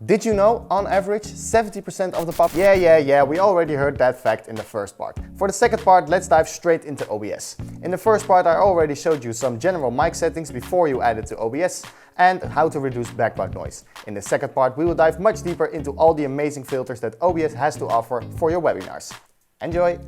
Did you know, on average, 70% of the Yeah, we already heard that fact in the first part. For the second part, let's dive straight into OBS. In the first part, I already showed you some general mic settings before you add it to OBS and how to reduce background noise. In the second part, we will dive much deeper into all the amazing filters that OBS has to offer for your webinars. Enjoy!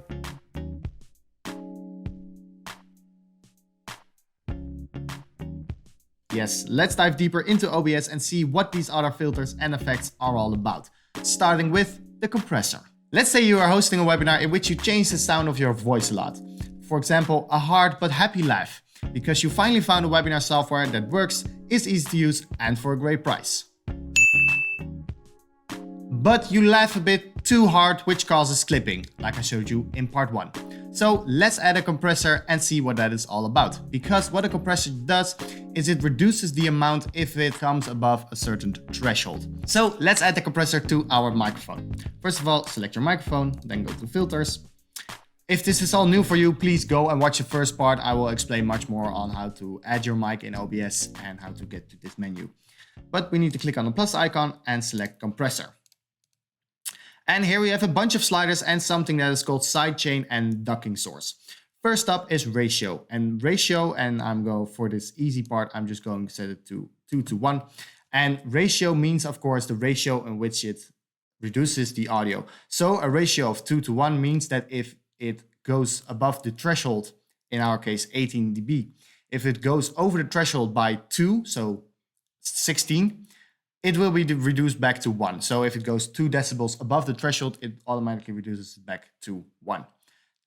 Yes, let's dive deeper into OBS and see what these other filters and effects are all about. Starting with the compressor. Let's say you are hosting a webinar in which you change the sound of your voice a lot. For example, a hard but happy laugh, because you finally found a webinar software that works, is easy to use, and for a great price. But you laugh a bit too hard, which causes clipping, like I showed you in part 1. So let's add a compressor and see what that is all about. Because what a compressor does is it reduces the amount if it comes above a certain threshold. So let's add the compressor to our microphone. First of all, select your microphone, then go to filters. If this is all new for you, please go and watch the first part. I will explain much more on how to add your mic in OBS and how to get to this menu. But we need to click on the plus icon and select compressor. And here we have a bunch of sliders and something that is called sidechain and ducking source. First up is ratio. And I'm going for this easy part, I'm just going to set it to 2:1. And ratio means, of course, the ratio in which it reduces the audio. So a ratio of 2:1 means that if it goes above the threshold, in our case 18 dB, if it goes over the threshold by 2, so 16, it will be reduced back to 1. So if it goes 2 decibels above the threshold, it automatically reduces it back to 1.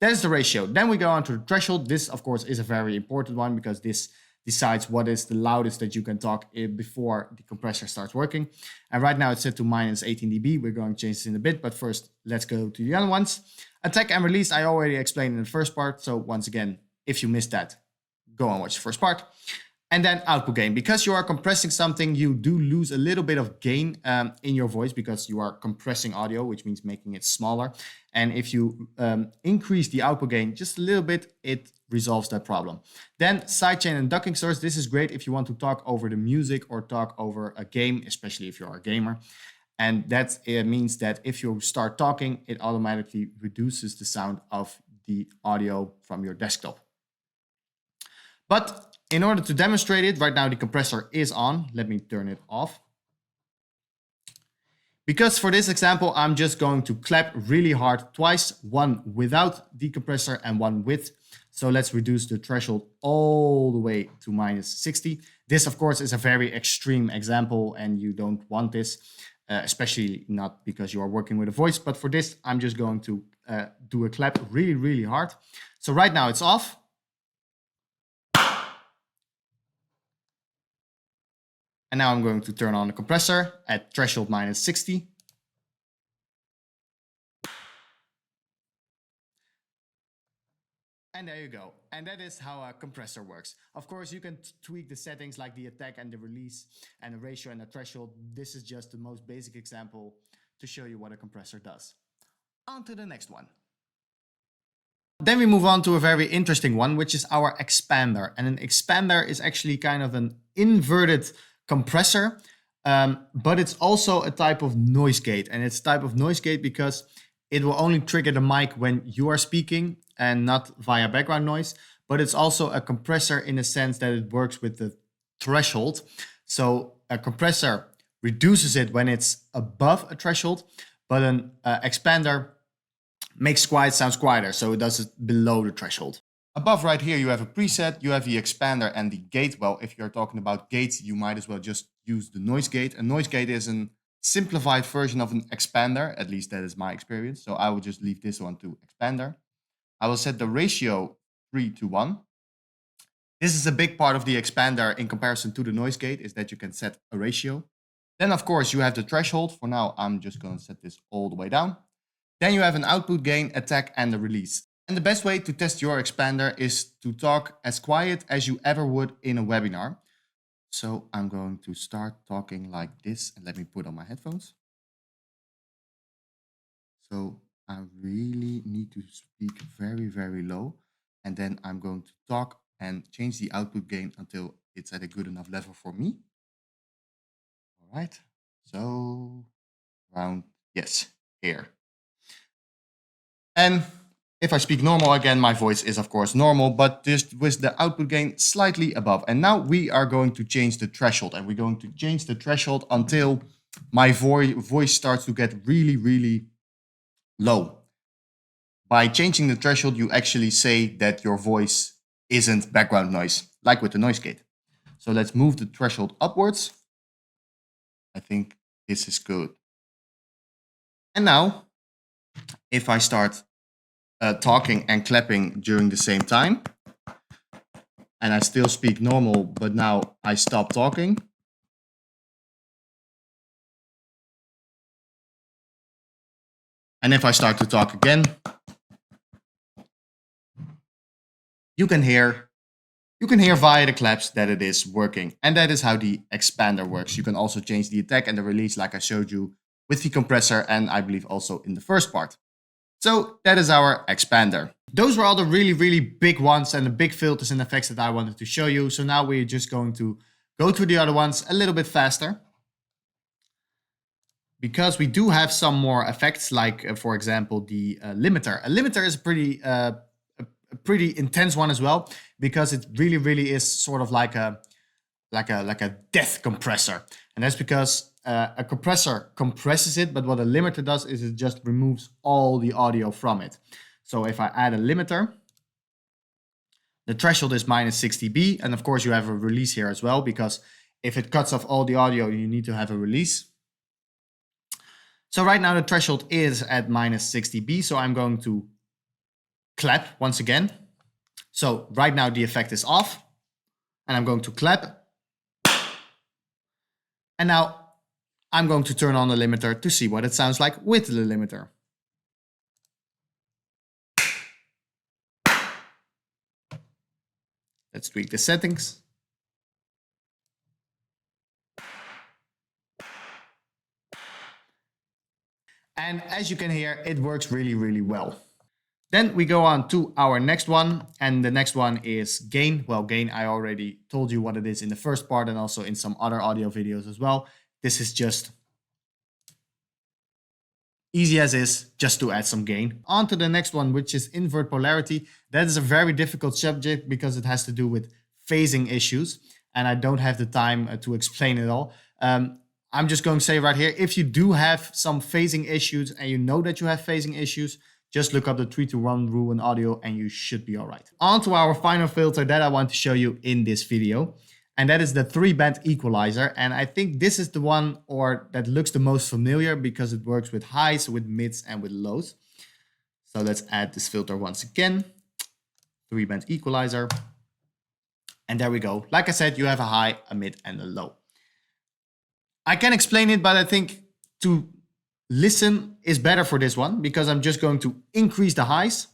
That is the ratio. Then we go on to the threshold. This, of course, is a very important one because this decides what is the loudest that you can talk before the compressor starts working. And right now it's set to minus 18 dB. We're going to change this in a bit, but first let's go to the other ones. Attack and release, I already explained in the first part. So once again, if you missed that, go and watch the first part. And then output gain. Because you are compressing something, you do lose a little bit of gain in your voice because you are compressing audio, which means making it smaller. And if you increase the output gain just a little bit, it resolves that problem. Then sidechain and ducking source. This is great if you want to talk over the music or talk over a game, especially if you're a gamer. And that means that if you start talking, it automatically reduces the sound of the audio from your desktop. But in order to demonstrate it, right now the compressor is on. Let me turn it off. Because for this example, I'm just going to clap really hard twice, one without the compressor and one with. So let's reduce the threshold all the way to minus 60. This, of course, is a very extreme example and you don't want this, especially not because you are working with a voice. But for this, I'm just going to do a clap really, really hard. So right now it's off. And now I'm going to turn on the compressor at threshold minus 60. And there you go. And that is how a compressor works. Of course, you can tweak the settings like the attack and the release and the ratio and the threshold. This is just the most basic example to show you what a compressor does. On to the next one. Then we move on to a very interesting one, which is our expander. And an expander is actually kind of an inverted compressor, but it's also a type of noise gate. And it's a type of noise gate because it will only trigger the mic when you are speaking and not via background noise. But it's also a compressor in the sense that it works with the threshold. So a compressor reduces it when it's above a threshold, but an expander makes quiet sounds quieter, so it does it below the threshold. Above right here, you have a preset, you have the expander and the gate. Well, if you're talking about gates, you might as well just use the noise gate. A noise gate is a simplified version of an expander, at least that is my experience. So I will just leave this one to expander. I will set the ratio 3:1. This is a big part of the expander in comparison to the noise gate, is that you can set a ratio. Then of course you have the threshold. For now, I'm just going to set this all the way down. Then you have an output gain, attack, and the release. And the best way to test your expander is to talk as quiet as you ever would in a webinar. So I'm going to start talking like this, and let me put on my headphones. So I really need to speak very, very low. And then I'm going to talk and change the output gain until it's at a good enough level for me. All right. So Yes, here. And if I speak normal again, my voice is of course normal, but just with the output gain slightly above. And now we are going to change the threshold, and we're going to change the threshold until my voice starts to get really, really low. By changing the threshold, you actually say that your voice isn't background noise, like with the noise gate. So let's move the threshold upwards. I think this is good. And now, if I start talking and clapping during the same time, and I still speak normal, but now I stop talking, and if I start to talk again, you can hear via the claps that it is working. And that is how the expander works. You can also change the attack and the release like I showed you with the compressor, and I believe also in the first part. So that is our expander. Those were all the really, really big ones and the big filters and effects that I wanted to show you. So now we're just going to go through the other ones a little bit faster, because we do have some more effects, like for example, the limiter. A limiter is a pretty intense one as well, because it really, really is sort of like a death compressor. And that's because a compressor compresses it, but what a limiter does is it just removes all the audio from it. So if I add a limiter, the threshold is -60 dB, and of course you have a release here as well, because if it cuts off all the audio, you need to have a release. So right now the threshold is at -60 dB, so I'm going to clap once again. So right now the effect is off, and I'm going to clap. And now I'm going to turn on the limiter to see what it sounds like with the limiter. Let's tweak the settings. And as you can hear, it works really, really well. Then we go on to our next one, and the next one is gain. Well, gain, I already told you what it is in the first part and also in some other audio videos as well. This is just easy as is, just to add some gain. On to the next one, which is invert polarity. That is a very difficult subject because it has to do with phasing issues, and I don't have the time to explain it all. I'm just going to say right here, if you do have some phasing issues and you know that you have phasing issues, just look up the 3-to-1 rule in audio and you should be all right. On to our final filter that I want to show you in this video. And that is the 3-band equalizer. And I think this is the one that looks the most familiar because it works with highs, with mids, and with lows. So let's add this filter once again. 3-band equalizer. And there we go. Like I said, you have a high, a mid, and a low. I can explain it, but I think to listen is better for this one, because I'm just going to increase the highs.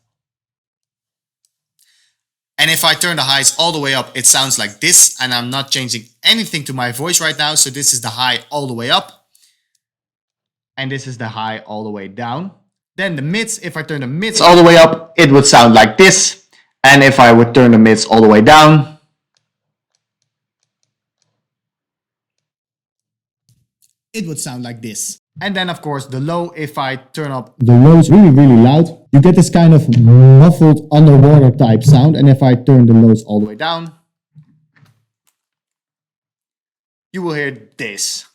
And if I turn the highs all the way up, it sounds like this, and I'm not changing anything to my voice right now. So this is the high all the way up. And this is the high all the way down. Then the mids, if I turn the mids all the way up, it would sound like this. And if I would turn the mids all the way down, it would sound like this. And then of course the low, if I turn up the lows really, really loud, you get this kind of muffled underwater type sound. And if I turn the lows all the way down, you will hear this.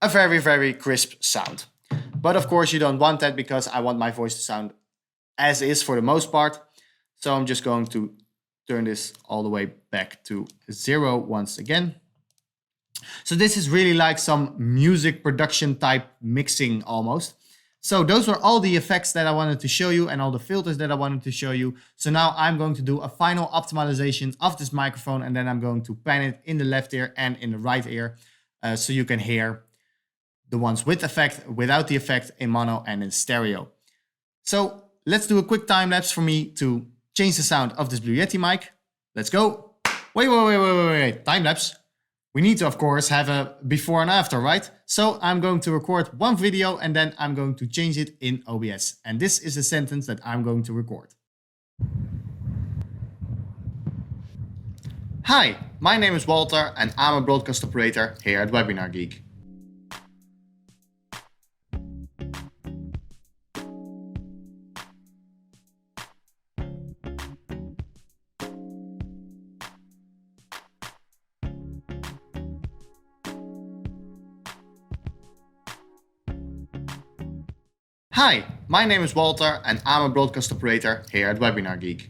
A very, very crisp sound. But of course you don't want that, because I want my voice to sound as is for the most part. So I'm just going to turn this all the way back to 0 once again. So this is really like some music production type mixing almost. So those were all the effects that I wanted to show you and all the filters that I wanted to show you. So now I'm going to do a final optimization of this microphone, and then I'm going to pan it in the left ear and in the right ear, so you can hear the ones with effect, without the effect, in mono and in stereo. So let's do a quick time lapse for me to change the sound of this Blue Yeti mic. Let's go. Wait. Time lapse. We need to, of course, have a before and after, right? So I'm going to record one video and then I'm going to change it in OBS. And this is the sentence that I'm going to record. Hi, my name is Walter and I'm a broadcast operator here at WebinarGeek. Hi, my name is Walter and I'm a broadcast operator here at WebinarGeek.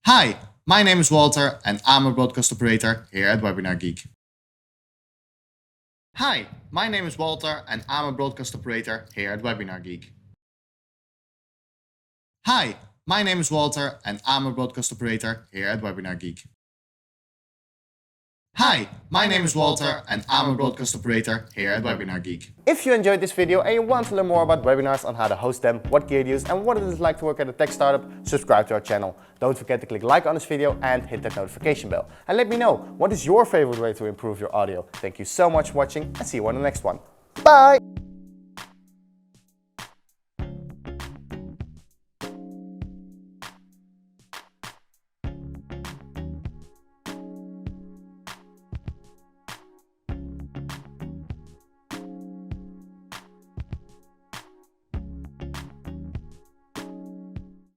Hi, my name is Walter and I'm a broadcast operator here at WebinarGeek. Hi, my name is Walter and I'm a broadcast operator here at WebinarGeek. Hi, my name is Walter and I'm a broadcast operator here at WebinarGeek. Hi, my name is Walter and I'm a broadcast operator here at WebinarGeek. If you enjoyed this video and you want to learn more about webinars, on how to host them, what gear to use and what it is like to work at a tech startup, subscribe to our channel. Don't forget to click like on this video and hit that notification bell. And let me know, what is your favorite way to improve your audio? Thank you so much for watching and see you on the next one. Bye!